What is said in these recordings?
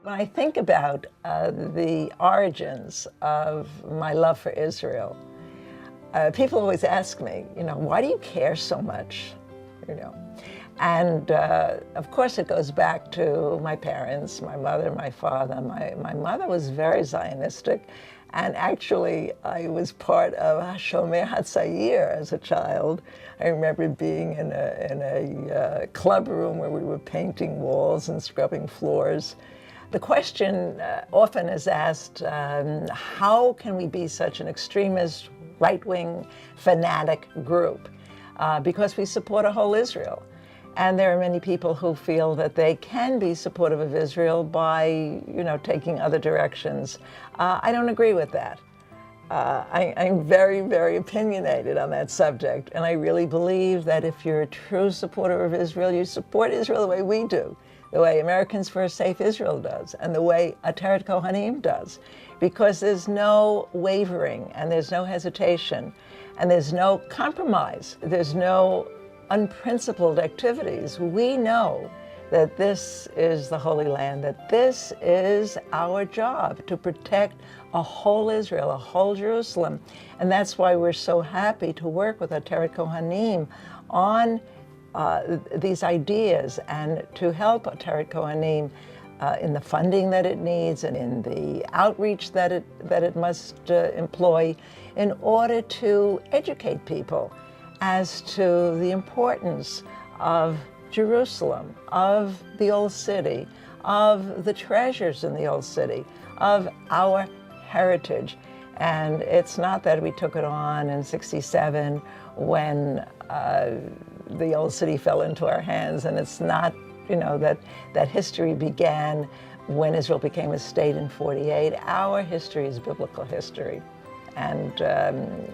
When I think about the origins of my love for Israel, people always ask me, why do you care so much? And of course it goes back to my parents, my mother, my father. My mother was very Zionistic, and actually I was part of Shomer HaTzair as a child. I remember being in a club room where we were painting walls and scrubbing floors. The question often is asked, how can we be such an extremist, right-wing, fanatic group? Because we support a whole Israel. And there are many people who feel that they can be supportive of Israel by, taking other directions. I don't agree with that. I'm very, very opinionated on that subject. And I really believe that if you're a true supporter of Israel, you support Israel the way we do, the way Americans for a Safe Israel does, and the way Ateret Cohanim does. Because there's no wavering, and there's no hesitation, and there's no compromise. There's no unprincipled activities. We know that this is the Holy Land, that this is our job, to protect a whole Israel, a whole Jerusalem. And that's why we're so happy to work with Ateret Cohanim on these ideas, and to help Ateret Cohanim in the funding that it needs and in the outreach that it must employ in order to educate people as to the importance of Jerusalem, of the Old City, of the treasures in the Old City, of our heritage. And it's not that we took it on in '67 when the Old City fell into our hands, and it's not, that history began when Israel became a state in '48. Our history is biblical history, and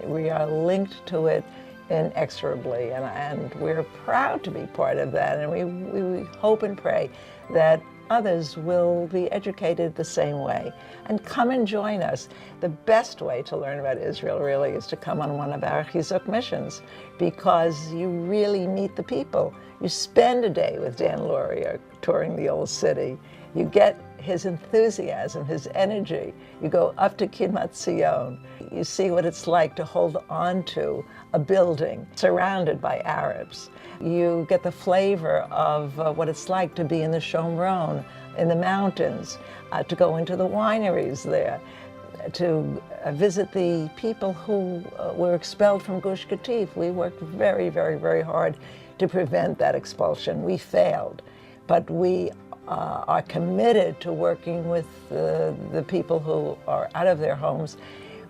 we are linked to it inexorably, and we're proud to be part of that, and we hope and pray that others will be educated the same way and come and join us. The best way to learn about Israel really is to come on one of our Chizuk missions, because you really meet the people. You spend a day with Dan Luria touring the Old City. You get his enthusiasm, his energy. You go up to Kidmat Zion. You see what it's like to hold on to a building surrounded by Arabs. You get the flavor of what it's like to be in the Shomron, in the mountains, to go into the wineries there, to visit the people who were expelled from Gush Katif. We worked very, very, very hard to prevent that expulsion. We failed, but we are committed to working with the people who are out of their homes.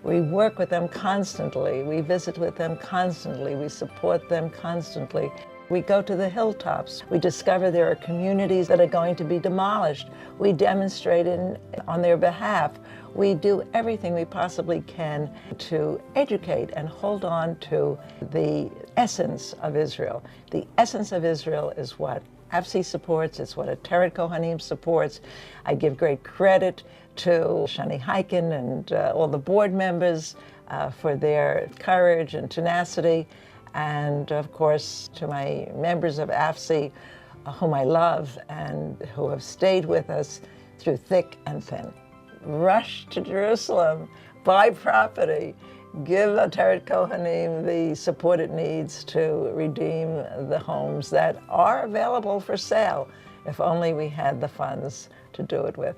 We work with them constantly. We visit with them constantly. We support them constantly. We go to the hilltops. We discover there are communities that are going to be demolished. We demonstrate on their behalf. We do everything we possibly can to educate and hold on to the essence of Israel. The essence of Israel is what ASFI supports. It's what Ateret Cohanim supports. I give great credit to Shani Heiken and all the board members for their courage and tenacity, and of course to my members of ASFI, whom I love and who have stayed with us through thick and thin. Rush to Jerusalem, buy property, give Ateret Cohanim the support it needs to redeem the homes that are available for sale, if only we had the funds to do it with.